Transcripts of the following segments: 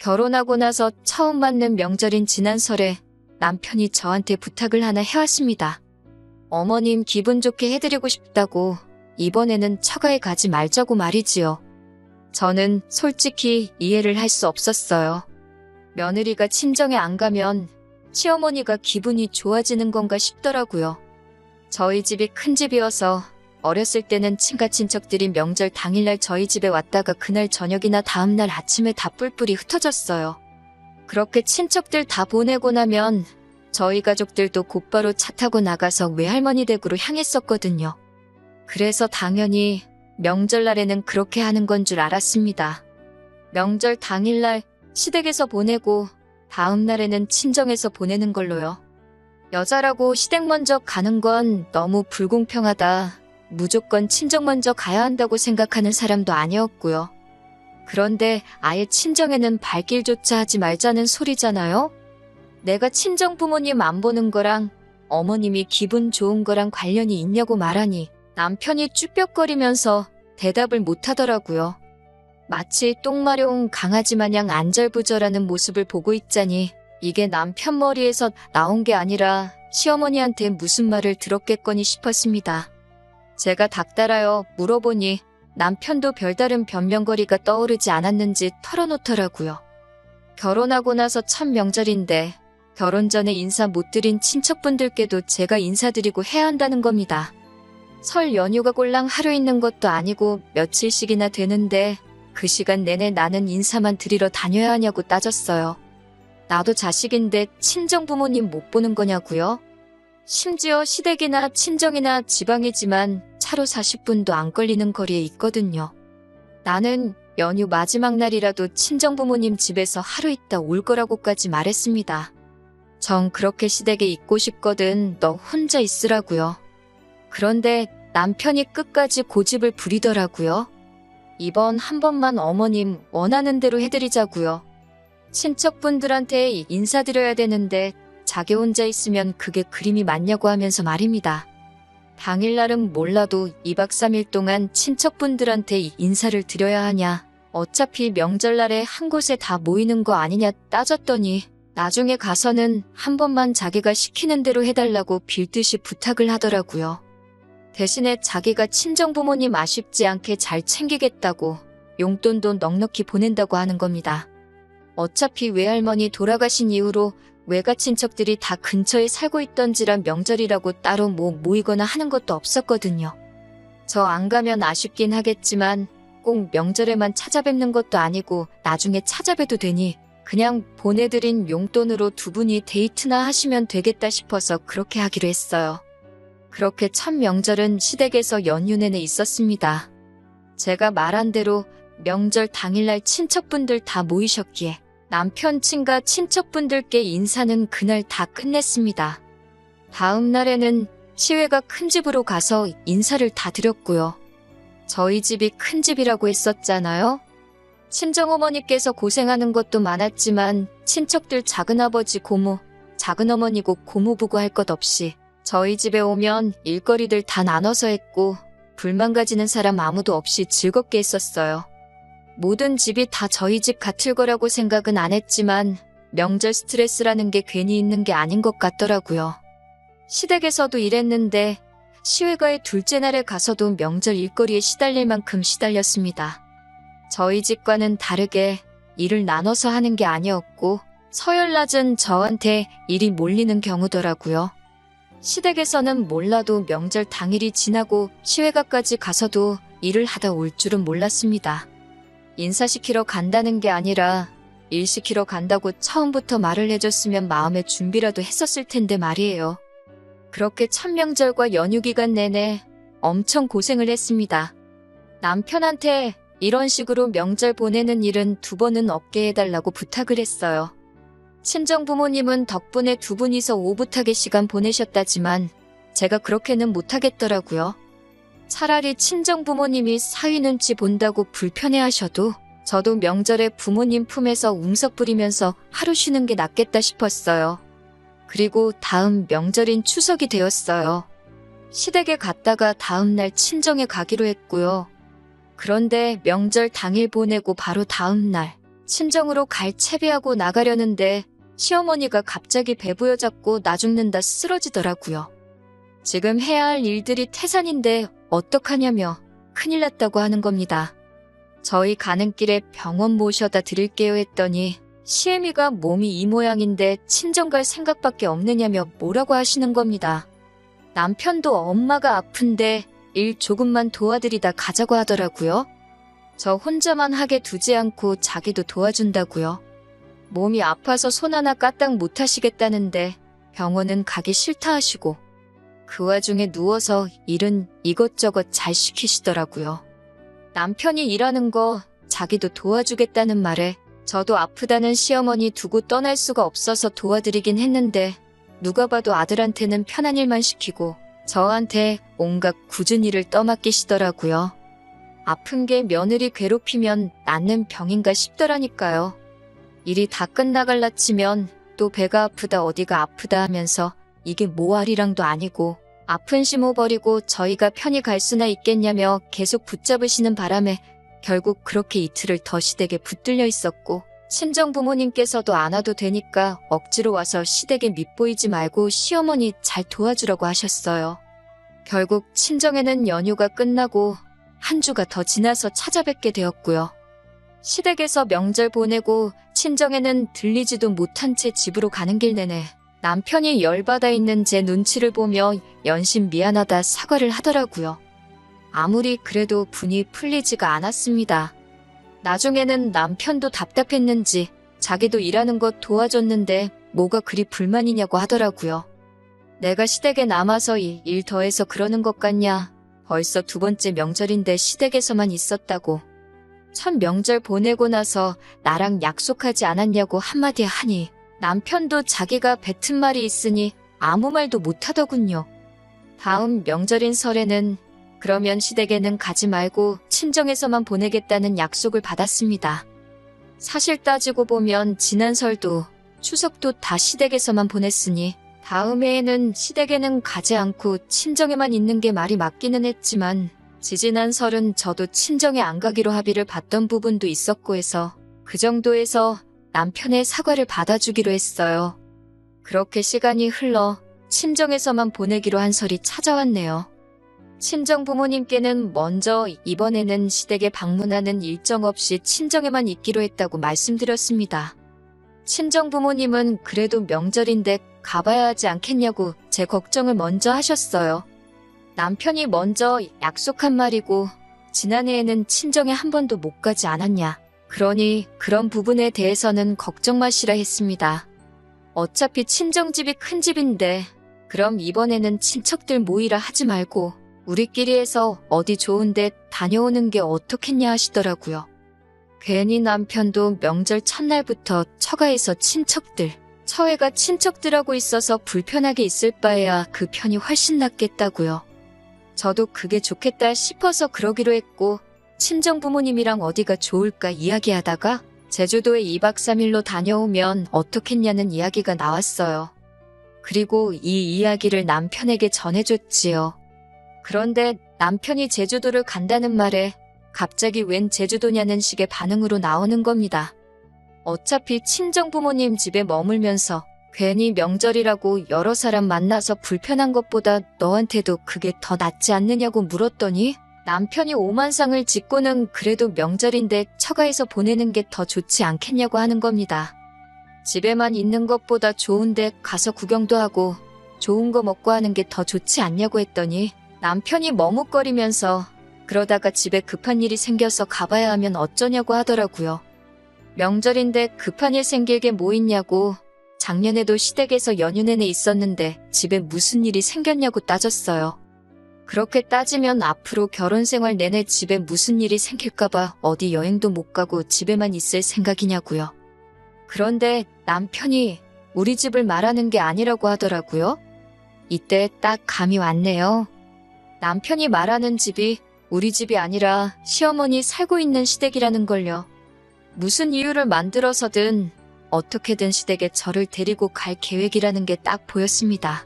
결혼하고 나서 처음 맞는 명절인 지난 설에 남편이 저한테 부탁을 하나 해왔습니다. 어머님 기분 좋게 해드리고 싶다고 이번에는 처가에 가지 말자고 말이지요. 저는 솔직히 이해를 할 수 없었어요. 며느리가 친정에 안 가면 시어머니가 기분이 좋아지는 건가 싶더라고요. 저희 집이 큰 집이어서 어렸을 때는 친가 친척들이 명절 당일날 저희 집에 왔다가 그날 저녁이나 다음날 아침에 다 뿔뿔이 흩어졌어요. 그렇게 친척들 다 보내고 나면 저희 가족들도 곧바로 차 타고 나가서 외할머니 댁으로 향했었거든요. 그래서 당연히 명절날에는 그렇게 하는 건 줄 알았습니다. 명절 당일날 시댁에서 보내고 다음날에는 친정에서 보내는 걸로요. 여자라고 시댁 먼저 가는 건 너무 불공평하다. 무조건 친정 먼저 가야 한다고 생각하는 사람도 아니었고요. 그런데 아예 친정에는 발길조차 하지 말자는 소리잖아요? 내가 친정 부모님 안 보는 거랑 어머님이 기분 좋은 거랑 관련이 있냐고 말하니 남편이 쭈뼛거리면서 대답을 못하더라고요. 마치 똥 마려운 강아지 마냥 안절부절하는 모습을 보고 있자니 이게 남편 머리에서 나온 게 아니라 시어머니한테 무슨 말을 들었겠거니 싶었습니다. 제가 닥달하여 물어보니 남편도 별다른 변명거리가 떠오르지 않았는지 털어놓더라고요. 결혼하고 나서 첫 명절인데 결혼 전에 인사 못 드린 친척분들께도 제가 인사드리고 해야 한다는 겁니다. 설 연휴가 꼴랑 하루 있는 것도 아니고 며칠씩이나 되는데 그 시간 내내 나는 인사만 드리러 다녀야 하냐고 따졌어요. 나도 자식인데 친정 부모님 못 보는 거냐고요? 심지어 시댁이나 친정이나 지방이지만 차로 40분도 안 걸리는 거리에 있거든요. 나는 연휴 마지막 날이라도 친정 부모님 집에서 하루 있다 올 거라고까지 말했습니다. 전 그렇게 시댁에 있고 싶거든. 너 혼자 있으라고요. 그런데 남편이 끝까지 고집을 부리더라고요. 이번 한 번만 어머님 원하는 대로 해드리자고요. 친척분들한테 인사드려야 되는데 자기 혼자 있으면 그게 그림이 맞냐고 하면서 말입니다. 당일날은 몰라도 2박 3일 동안 친척분들한테 인사를 드려야 하냐. 어차피 명절날에 한 곳에 다 모이는 거 아니냐 따졌더니 나중에 가서는 한 번만 자기가 시키는 대로 해달라고 빌듯이 부탁을 하더라고요. 대신에 자기가 친정부모님 아쉽지 않게 잘 챙기겠다고 용돈도 넉넉히 보낸다고 하는 겁니다. 어차피 외할머니 돌아가신 이후로 외가 친척들이 다 근처에 살고 있던지라 명절이라고 따로 모이거나 하는 것도 없었거든요. 저 안 가면 아쉽긴 하겠지만 꼭 명절에만 찾아뵙는 것도 아니고 나중에 찾아뵈도 되니 그냥 보내드린 용돈으로 두 분이 데이트나 하시면 되겠다 싶어서 그렇게 하기로 했어요. 그렇게 첫 명절은 시댁에서 연휴 내내 있었습니다. 제가 말한 대로 명절 당일날 친척분들 다 모이셨기에 남편 친가 친척분들께 인사는 그날 다 끝냈습니다. 다음 날에는 시외가 큰 집으로 가서 인사를 다 드렸고요. 저희 집이 큰 집이라고 했었잖아요. 친정어머니께서 고생하는 것도 많았지만 친척들 작은아버지 고모, 작은어머니고 고모부고 할 것 없이 저희 집에 오면 일거리들 다 나눠서 했고 불만 가지는 사람 아무도 없이 즐겁게 했었어요. 모든 집이 다 저희 집 같을 거라고 생각은 안 했지만 명절 스트레스라는 게 괜히 있는 게 아닌 것 같더라고요. 시댁에서도 이랬는데 시외가의 둘째 날에 가서도 명절 일거리에 시달릴 만큼 시달렸습니다. 저희 집과는 다르게 일을 나눠서 하는 게 아니었고 서열낮은 저한테 일이 몰리는 경우더라고요. 시댁에서는 몰라도 명절 당일이 지나고 시외가까지 가서도 일을 하다 올 줄은 몰랐습니다. 인사시키러 간다는 게 아니라 일 시키러 간다고 처음부터 말을 해줬으면 마음의 준비라도 했었을 텐데 말이에요. 그렇게 첫 명절과 연휴 기간 내내 엄청 고생을 했습니다. 남편한테 이런 식으로 명절 보내는 일은 두 번은 없게 해달라고 부탁을 했어요. 친정부모님은 덕분에 두 분이서 오붓하게 시간 보내셨다지만 제가 그렇게는 못하겠더라고요. 차라리 친정부모님이 사위 눈치 본다고 불편해하셔도 저도 명절에 부모님 품에서 웅석 부리면서 하루 쉬는 게 낫겠다 싶었어요. 그리고 다음 명절인 추석이 되었어요. 시댁에 갔다가 다음날 친정에 가기로 했고요. 그런데 명절 당일 보내고 바로 다음날 친정으로 갈 채비하고 나가려는데 시어머니가 갑자기 배부여잡고 나 죽는다 쓰러지더라고요. 지금 해야 할 일들이 태산인데 어떡하냐며 큰일 났다고 하는 겁니다. 저희 가는 길에 병원 모셔다 드릴게요 했더니 시애미가 몸이 이 모양인데 친정 갈 생각밖에 없느냐며 뭐라고 하시는 겁니다. 남편도 엄마가 아픈데 일 조금만 도와드리다 가자고 하더라고요. 저 혼자만 하게 두지 않고 자기도 도와준다고요. 몸이 아파서 손 하나 까딱 못 하시겠다는데 병원은 가기 싫다 하시고 그 와중에 누워서 일은 이것저것 잘 시키시더라고요. 남편이 일하는 거 자기도 도와주겠다는 말에 저도 아프다는 시어머니 두고 떠날 수가 없어서 도와드리긴 했는데 누가 봐도 아들한테는 편한 일만 시키고 저한테 온갖 굳은 일을 떠맡기시더라고요. 아픈 게 며느리 괴롭히면 낫는 병인가 싶더라니까요. 일이 다 끝나갈라 치면 또 배가 아프다 어디가 아프다 하면서 이게 모아리랑도 아니고 아픈 심어버리고 저희가 편히 갈 수나 있겠냐며 계속 붙잡으시는 바람에 결국 그렇게 이틀을 더 시댁에 붙들려 있었고 친정 부모님께서도 안 와도 되니까 억지로 와서 시댁에 밉보이지 말고 시어머니 잘 도와주라고 하셨어요. 결국 친정에는 연휴가 끝나고 한 주가 더 지나서 찾아뵙게 되었고요. 시댁에서 명절 보내고 친정에는 들리지도 못한 채 집으로 가는 길 내내 남편이 열받아 있는 제 눈치를 보며 연신 미안하다 사과를 하더라고요. 아무리 그래도 분이 풀리지가 않았습니다. 나중에는 남편도 답답했는지 자기도 일하는 것 도와줬는데 뭐가 그리 불만이냐고 하더라고요. 내가 시댁에 남아서 일 더해서 그러는 것 같냐. 벌써 두 번째 명절인데 시댁에서만 있었다고. 첫 명절 보내고 나서 나랑 약속하지 않았냐고 한마디 하니 남편도 자기가 뱉은 말이 있으니 아무 말도 못하더군요. 다음 명절인 설에는 그러면 시댁에는 가지 말고 친정에서만 보내겠다는 약속을 받았습니다. 사실 따지고 보면 지난 설도 추석도 다 시댁에서만 보냈으니 다음 해에는 시댁에는 가지 않고 친정에만 있는 게 말이 맞기는 했지만 지지난 설은 저도 친정에 안 가기로 합의를 봤던 부분도 있었고 해서 그 정도에서 남편의 사과를 받아주기로 했어요. 그렇게 시간이 흘러 친정에서만 보내기로 한 설이 찾아왔네요. 친정 부모님께는 먼저 이번에는 시댁에 방문하는 일정 없이 친정에만 있기로 했다고 말씀드렸습니다. 친정 부모님은 그래도 명절인데 가봐야 하지 않겠냐고 제 걱정을 먼저 하셨어요. 남편이 먼저 약속한 말이고 지난해에는 친정에 한 번도 못 가지 않았냐. 그러니 그런 부분에 대해서는 걱정 마시라 했습니다. 어차피 친정집이 큰 집인데 그럼 이번에는 친척들 모이라 하지 말고 우리끼리 해서 어디 좋은데 다녀오는 게 어떻겠냐 하시더라고요. 괜히 남편도 명절 첫날부터 처가에서 친척들, 처해가 친척들하고 있어서 불편하게 있을 바에야 그 편이 훨씬 낫겠다고요. 저도 그게 좋겠다 싶어서 그러기로 했고 친정 부모님이랑 어디가 좋을까 이야기하다가 제주도에 2박 3일로 다녀오면 어떻겠냐는 이야기가 나왔어요. 그리고 이 이야기를 남편에게 전해줬지요. 그런데 남편이 제주도를 간다는 말에 갑자기 웬 제주도냐는 식의 반응으로 나오는 겁니다. 어차피 친정 부모님 집에 머물면서 괜히 명절이라고 여러 사람 만나서 불편한 것보다 너한테도 그게 더 낫지 않느냐고 물었더니 남편이 오만상을 짓고는 그래도 명절인데 처가에서 보내는 게 더 좋지 않겠냐고 하는 겁니다. 집에만 있는 것보다 좋은데 가서 구경도 하고 좋은 거 먹고 하는 게 더 좋지 않냐고 했더니 남편이 머뭇거리면서 그러다가 집에 급한 일이 생겨서 가봐야 하면 어쩌냐고 하더라고요. 명절인데 급한 일 생길 게 뭐 있냐고 작년에도 시댁에서 연휴 내내 있었는데 집에 무슨 일이 생겼냐고 따졌어요. 그렇게 따지면 앞으로 결혼 생활 내내 집에 무슨 일이 생길까봐 어디 여행도 못 가고 집에만 있을 생각이냐고요. 그런데 남편이 우리 집을 말하는 게 아니라고 하더라고요. 이때 딱 감이 왔네요. 남편이 말하는 집이 우리 집이 아니라 시어머니 살고 있는 시댁이라는 걸요. 무슨 이유를 만들어서든 어떻게든 시댁에 저를 데리고 갈 계획이라는 게 딱 보였습니다.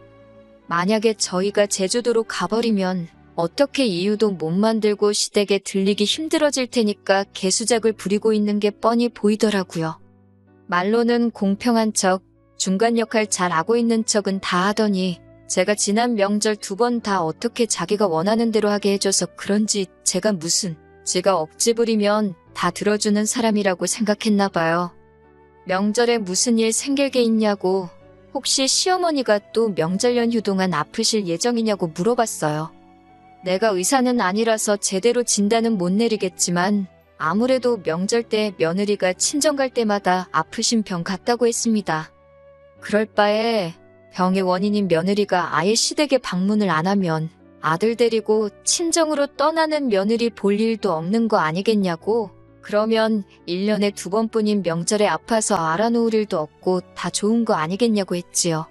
만약에 저희가 제주도로 가버리면 어떻게 이유도 못 만들고 시댁에 들리기 힘들어질 테니까 개수작을 부리고 있는 게 뻔히 보이더라고요. 말로는 공평한 척, 중간 역할 잘 하고 있는 척은 다 하더니 제가 지난 명절 2번 다 어떻게 자기가 원하는 대로 하게 해줘서 그런지 제가 무슨 지가 억지 부리면 다 들어주는 사람이라고 생각했나 봐요. 명절에 무슨 일 생길 게 있냐고 혹시 시어머니가 또 명절 연휴 동안 아프실 예정이냐고 물어봤어요. 내가 의사는 아니라서 제대로 진단은 못 내리겠지만 아무래도 명절 때 며느리가 친정 갈 때마다 아프신 병 같다고 했습니다. 그럴 바에 병의 원인인 며느리가 아예 시댁에 방문을 안 하면 아들 데리고 친정으로 떠나는 며느리 볼 일도 없는 거 아니겠냐고. 그러면 1년에 2번뿐인 명절에 아파서 알아놓을 일도 없고 다 좋은 거 아니겠냐고 했지요.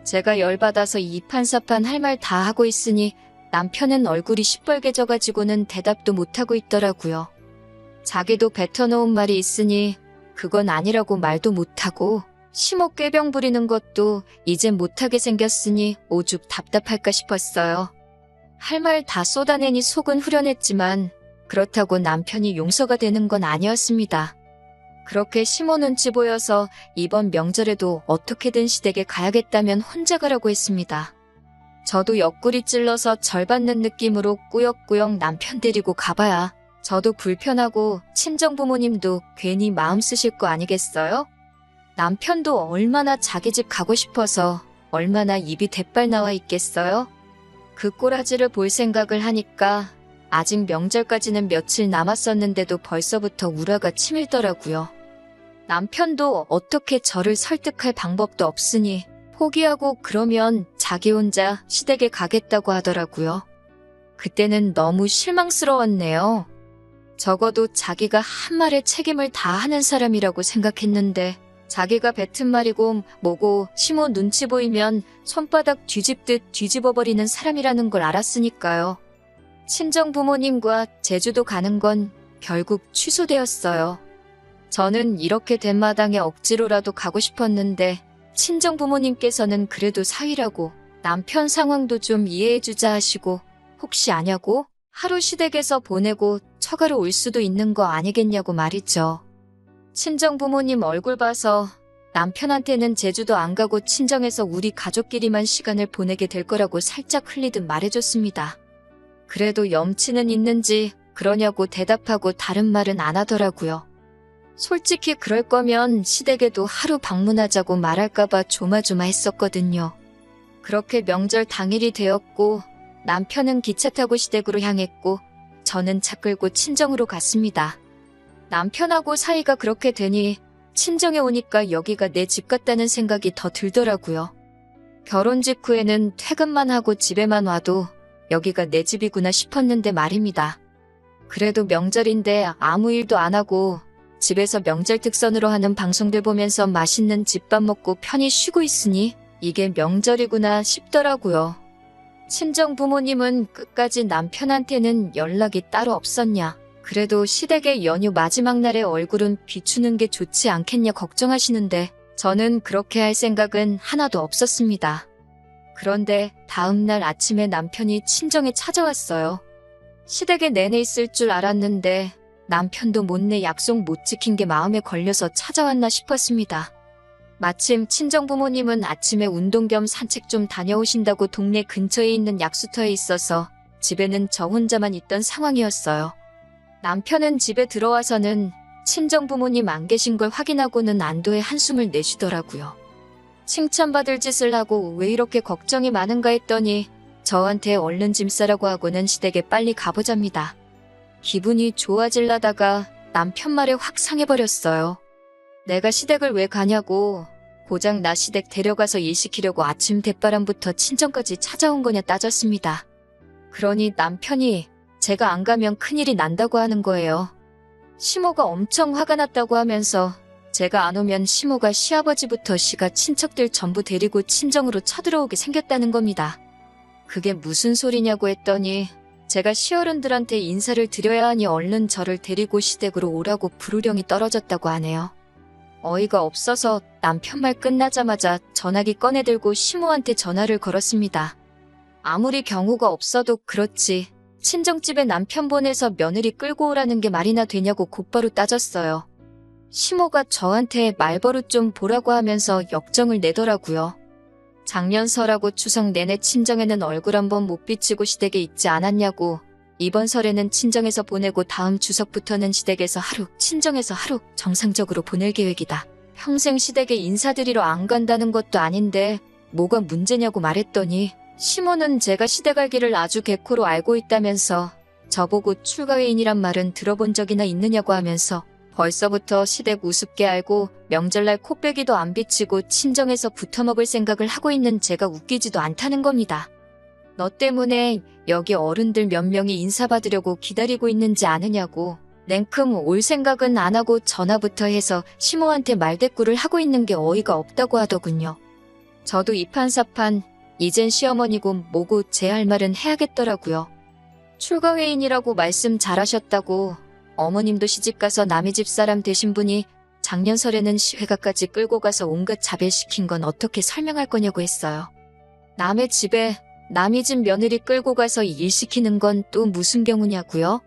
제가 열받아서 이판사판 할 말 다 하고 있으니 남편은 얼굴이 시뻘개져가지고는 대답도 못하고 있더라고요. 자기도 뱉어놓은 말이 있으니 그건 아니라고 말도 못하고 심호 꾀병 부리는 것도 이젠 못하게 생겼으니 오죽 답답할까 싶었어요. 할 말 다 쏟아내니 속은 후련했지만 그렇다고 남편이 용서가 되는 건 아니었습니다. 그렇게 심호 눈치 보여서 이번 명절에도 어떻게든 시댁에 가야겠다면 혼자 가라고 했습니다. 저도 옆구리 찔러서 절받는 느낌으로 꾸역꾸역 남편 데리고 가봐야 저도 불편하고 친정 부모님도 괜히 마음 쓰실 거 아니겠어요? 남편도 얼마나 자기 집 가고 싶어서 얼마나 입이 대빨 나와 있겠어요? 그 꼬라지를 볼 생각을 하니까 아직 명절까지는 며칠 남았었는데도 벌써부터 우라가 치밀더라고요. 남편도 어떻게 저를 설득할 방법도 없으니 포기하고 그러면 자기 혼자 시댁에 가겠다고 하더라고요. 그때는 너무 실망스러웠네요. 적어도 자기가 한 말에 책임을 다 하는 사람이라고 생각했는데 자기가 뱉은 말이고 뭐고 심호 눈치 보이면 손바닥 뒤집듯 뒤집어버리는 사람이라는 걸 알았으니까요. 친정 부모님과 제주도 가는 건 결국 취소되었어요. 저는 이렇게 된 마당에 억지로라도 가고 싶었는데 친정 부모님께서는 그래도 사위라고 남편 상황도 좀 이해해주자 하시고 혹시 아냐고 하루 시댁에서 보내고 처가로 올 수도 있는 거 아니겠냐고 말이죠. 친정 부모님 얼굴 봐서 남편한테는 제주도 안 가고 친정에서 우리 가족끼리만 시간을 보내게 될 거라고 살짝 흘리듯 말해줬습니다. 그래도 염치는 있는지 그러냐고 대답하고 다른 말은 안 하더라고요. 솔직히 그럴 거면 시댁에도 하루 방문하자고 말할까봐 조마조마했었거든요. 그렇게 명절 당일이 되었고 남편은 기차 타고 시댁으로 향했고 저는 차 끌고 친정으로 갔습니다. 남편하고 사이가 그렇게 되니 친정에 오니까 여기가 내 집 같다는 생각이 더 들더라고요. 결혼 직후에는 퇴근만 하고 집에만 와도 여기가 내 집이구나 싶었는데 말입니다. 그래도 명절인데 아무 일도 안 하고 집에서 명절 특선으로 하는 방송들 보면서 맛있는 집밥 먹고 편히 쉬고 있으니 이게 명절이구나 싶더라고요. 친정 부모님은 끝까지 남편한테는 연락이 따로 없었냐, 그래도 시댁의 연휴 마지막 날에 얼굴은 비추는 게 좋지 않겠냐 걱정하시는데 저는 그렇게 할 생각은 하나도 없었습니다. 그런데 다음 날 아침에 남편이 친정에 찾아왔어요. 시댁에 내내 있을 줄 알았는데 남편도 못내 약속 못 지킨 게 마음에 걸려서 찾아왔나 싶었습니다. 마침 친정 부모님은 아침에 운동 겸 산책 좀 다녀오신다고 동네 근처에 있는 약수터에 있어서 집에는 저 혼자만 있던 상황이었어요. 남편은 집에 들어와서는 친정 부모님 안 계신 걸 확인하고는 안도의 한숨을 내쉬더라고요. 칭찬받을 짓을 하고 왜 이렇게 걱정이 많은가 했더니 저한테 얼른 짐 싸라고 하고는 시댁에 빨리 가보잡니다. 기분이 좋아질라다가 남편 말에 확 상해버렸어요. 내가 시댁을 왜 가냐고, 고작 나 시댁 데려가서 일 시키려고 아침 대바람부터 친정까지 찾아온 거냐 따졌습니다. 그러니 남편이 제가 안 가면 큰일이 난다고 하는 거예요. 시모가 엄청 화가 났다고 하면서 제가 안 오면 시모가 시아버지부터 시가 친척들 전부 데리고 친정으로 쳐들어오게 생겼다는 겁니다. 그게 무슨 소리냐고 했더니 제가 시어른들한테 인사를 드려야 하니 얼른 저를 데리고 시댁으로 오라고 부르령이 떨어졌다고 하네요. 어이가 없어서 남편 말 끝나자마자 전화기 꺼내들고 시모한테 전화를 걸었습니다. 아무리 경우가 없어도 그렇지. 친정집에 남편 보내서 며느리 끌고 오라는 게 말이나 되냐고 곧바로 따졌어요. 시모가 저한테 말버릇 좀 보라고 하면서 역정을 내더라고요. 작년 설하고 추석 내내 친정에는 얼굴 한번 못 비치고 시댁에 있지 않았냐고. 이번 설에는 친정에서 보내고 다음 추석부터는 시댁에서 하루, 친정에서 하루 정상적으로 보낼 계획이다. 평생 시댁에 인사드리러 안 간다는 것도 아닌데 뭐가 문제냐고 말했더니 시모는 제가 시댁 알기를 아주 개코로 알고 있다면서 저보고 출가회인이란 말은 들어본 적이나 있느냐고 하면서 벌써부터 시댁 우습게 알고 명절날 코빼기도 안 비치고 친정에서 붙어먹을 생각을 하고 있는 제가 웃기지도 않다는 겁니다. 너 때문에 여기 어른들 몇 명이 인사받으려고 기다리고 있는지 아느냐고. 냉큼 올 생각은 안 하고 전화부터 해서 시모한테 말대꾸를 하고 있는 게 어이가 없다고 하더군요. 저도 이판사판 이젠 시어머니고 뭐고 제 할 말은 해야겠더라고요. 출가회인이라고 말씀 잘하셨다고. 어머님도 시집가서 남의 집 사람 되신 분이 작년 설에는 시회가까지 끌고 가서 온갖 자별시킨 건 어떻게 설명할 거냐고 했어요. 남의 집에 남의 집 며느리 끌고 가서 일 시키는 건 또 무슨 경우냐고요?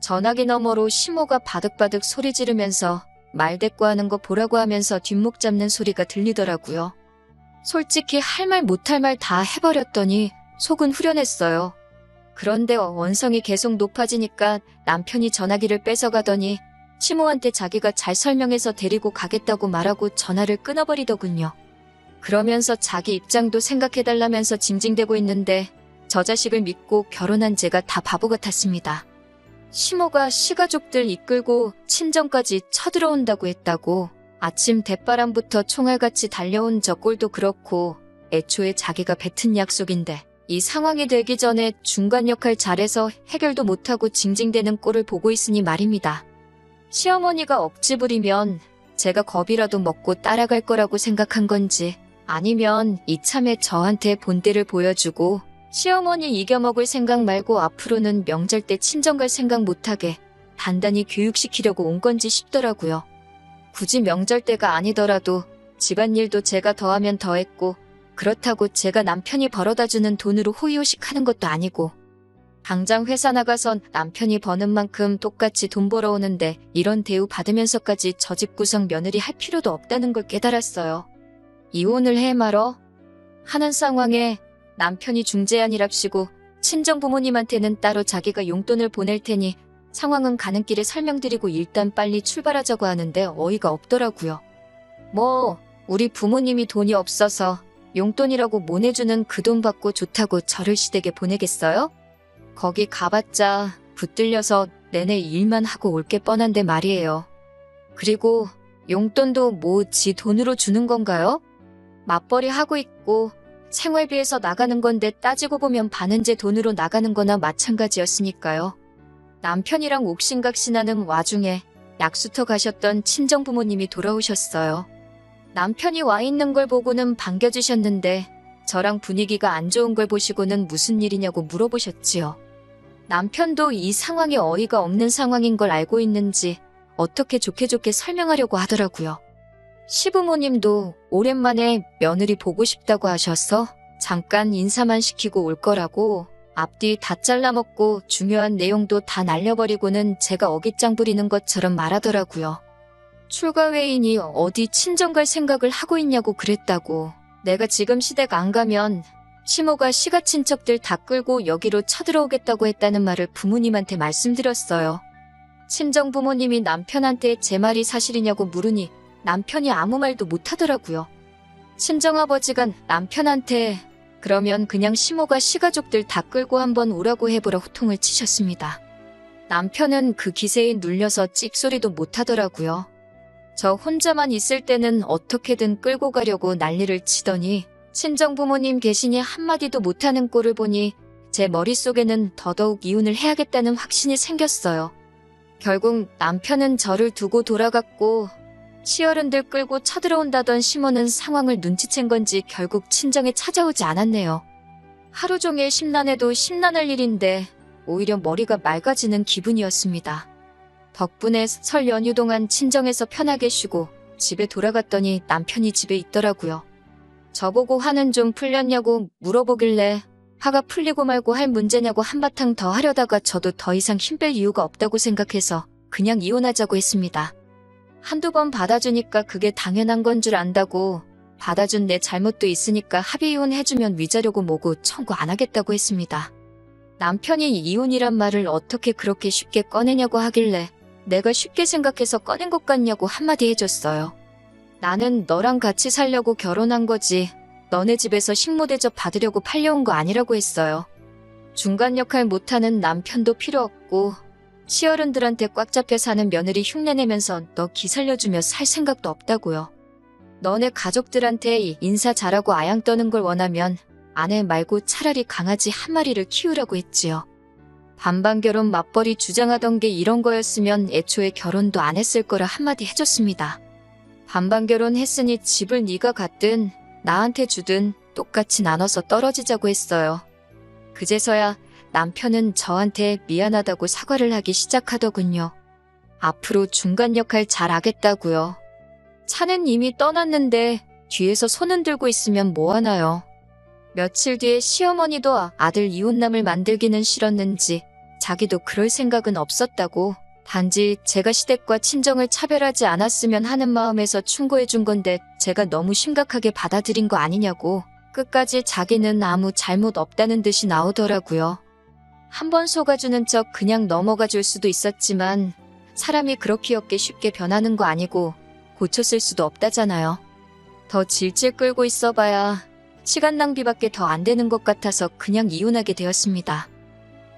전화기 너머로 시모가 바득바득 소리 지르면서 말대꾸하는 거 보라고 하면서 뒷목 잡는 소리가 들리더라고요. 솔직히 할 말 못할 말 다 해버렸더니 속은 후련했어요. 그런데 원성이 계속 높아지니까 남편이 전화기를 뺏어가더니 시모한테 자기가 잘 설명해서 데리고 가겠다고 말하고 전화를 끊어버리더군요. 그러면서 자기 입장도 생각해달라면서 징징대고 있는데 저 자식을 믿고 결혼한 제가 다 바보 같았습니다. 시모가 시가족들 이끌고 친정까지 쳐들어온다고 했다고. 아침 대바람부터 총알같이 달려온 저 꼴도 그렇고 애초에 자기가 뱉은 약속인데 이 상황이 되기 전에 중간 역할 잘해서 해결도 못하고 징징대는 꼴을 보고 있으니 말입니다. 시어머니가 억지 부리면 제가 겁이라도 먹고 따라갈 거라고 생각한 건지 아니면 이참에 저한테 본때를 보여주고 시어머니 이겨먹을 생각 말고 앞으로는 명절 때 친정 갈 생각 못하게 단단히 교육시키려고 온 건지 싶더라고요. 굳이 명절 때가 아니더라도 집안일도 제가 더하면 더했고 그렇다고 제가 남편이 벌어다주는 돈으로 호의호식 하는 것도 아니고 당장 회사 나가선 남편이 버는 만큼 똑같이 돈 벌어오는데 이런 대우 받으면서까지 저 집 구성 며느리 할 필요도 없다는 걸 깨달았어요. 이혼을 해 말어? 하는 상황에 남편이 중재안이랍시고 친정 부모님한테는 따로 자기가 용돈을 보낼 테니 상황은 가는 길에 설명드리고 일단 빨리 출발하자고 하는데 어이가 없더라고요. 뭐 우리 부모님이 돈이 없어서 용돈이라고 못 내주는 그 돈 받고 좋다고 저를 시댁에 보내겠어요? 거기 가봤자 붙들려서 내내 일만 하고 올 게 뻔한데 말이에요. 그리고 용돈도 뭐 지 돈으로 주는 건가요? 맞벌이 하고 있고 생활비에서 나가는 건데 따지고 보면 반은 제 돈으로 나가는 거나 마찬가지였으니까요. 남편이랑 옥신각신하는 와중에 약수터 가셨던 친정 부모님이 돌아오셨어요. 남편이 와 있는 걸 보고는 반겨주셨는데 저랑 분위기가 안 좋은 걸 보시고는 무슨 일이냐고 물어보셨지요. 남편도 이 상황이 어이가 없는 상황인 걸 알고 있는지 어떻게 좋게 설명하려고 하더라고요. 시부모님도 오랜만에 며느리 보고 싶다고 하셔서 잠깐 인사만 시키고 올 거라고 앞뒤 다 잘라먹고 중요한 내용도 다 날려버리고는 제가 어깃장 부리는 것처럼 말하더라고요. 출가회인이 어디 친정 갈 생각을 하고 있냐고 그랬다고. 내가 지금 시댁 안 가면 시모가 시가 친척들 다 끌고 여기로 쳐들어오겠다고 했다는 말을 부모님한테 말씀드렸어요. 친정 부모님이 남편한테 제 말이 사실이냐고 물으니 남편이 아무 말도 못하더라고요. 친정아버지가 남편한테 그러면 그냥 시모가 시가족들 다 끌고 한번 오라고 해보라 호통을 치셨습니다. 남편은 그 기세에 눌려서 찍소리도 못하더라고요. 저 혼자만 있을 때는 어떻게든 끌고 가려고 난리를 치더니 친정 부모님 계시니 한마디도 못하는 꼴을 보니 제 머릿속에는 더더욱 이혼을 해야겠다는 확신이 생겼어요. 결국 남편은 저를 두고 돌아갔고 시어른들 끌고 쳐들어온다던 시모는 상황을 눈치챈 건지 결국 친정에 찾아오지 않았네요. 하루 종일 심란해도 심란할 일인데 오히려 머리가 맑아지는 기분이었습니다. 덕분에 설 연휴 동안 친정에서 편하게 쉬고 집에 돌아갔더니 남편이 집에 있더라고요. 저보고 화는 좀 풀렸냐고 물어보길래 화가 풀리고 말고 할 문제냐고 한바탕 더 하려다가 저도 더 이상 힘 뺄 이유가 없다고 생각해서 그냥 이혼하자고 했습니다. 한두 번 받아주니까 그게 당연한 건 줄 안다고, 받아준 내 잘못도 있으니까 합의 이혼해주면 위자료고 뭐고 청구 안 하겠다고 했습니다. 남편이 이혼이란 말을 어떻게 그렇게 쉽게 꺼내냐고 하길래 내가 쉽게 생각해서 꺼낸 것 같냐고 한마디 해줬어요. 나는 너랑 같이 살려고 결혼한 거지 너네 집에서 식모대접 받으려고 팔려온 거 아니라고 했어요. 중간 역할 못하는 남편도 필요 없고 시어른들한테 꽉 잡혀 사는 며느리 흉내내면서 너 기살려주며 살 생각도 없다고요. 너네 가족들한테 인사 잘하고 아양 떠는 걸 원하면 아내 말고 차라리 강아지 한 마리를 키우라고 했지요. 반반 결혼 맞벌이 주장하던 게 이런 거였으면 애초에 결혼도 안 했을 거라 한마디 해줬습니다. 반반 결혼했으니 집을 네가 갖든 나한테 주든 똑같이 나눠서 떨어지자고 했어요. 그제서야 남편은 저한테 미안하다고 사과를 하기 시작하더군요. 앞으로 중간 역할 잘 하겠다고요. 차는 이미 떠났는데 뒤에서 손 흔들고 있으면 뭐하나요. 며칠 뒤에 시어머니도 아들 이혼남을 만들기는 싫었는지 자기도 그럴 생각은 없었다고, 단지 제가 시댁과 친정을 차별하지 않았으면 하는 마음에서 충고해준 건데 제가 너무 심각하게 받아들인 거 아니냐고 끝까지 자기는 아무 잘못 없다는 듯이 나오더라고요. 한번 속아주는 척 그냥 넘어가 줄 수도 있었지만 사람이 그렇게 쉽게 변하는 거 아니고 고쳤을 수도 없다잖아요. 더 질질 끌고 있어봐야 시간 낭비밖에 더 안 되는 것 같아서 그냥 이혼하게 되었습니다.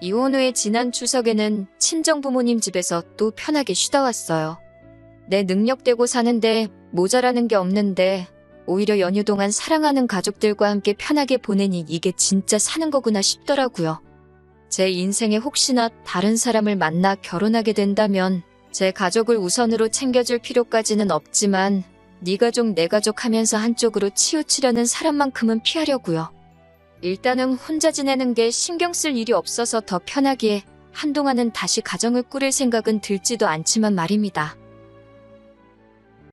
이혼 후에 지난 추석에는 친정부모님 집에서 또 편하게 쉬다 왔어요. 내 능력대고 사는데 모자라는 게 없는데 오히려 연휴 동안 사랑하는 가족들과 함께 편하게 보내니 이게 진짜 사는 거구나 싶더라고요. 제 인생에 혹시나 다른 사람을 만나 결혼하게 된다면 제 가족을 우선으로 챙겨줄 필요까지는 없지만 네 가족 내 가족 하면서 한쪽으로 치우치려는 사람만큼은 피하려고요. 일단은 혼자 지내는 게 신경 쓸 일이 없어서 더 편하기에 한동안은 다시 가정을 꾸릴 생각은 들지도 않지만 말입니다.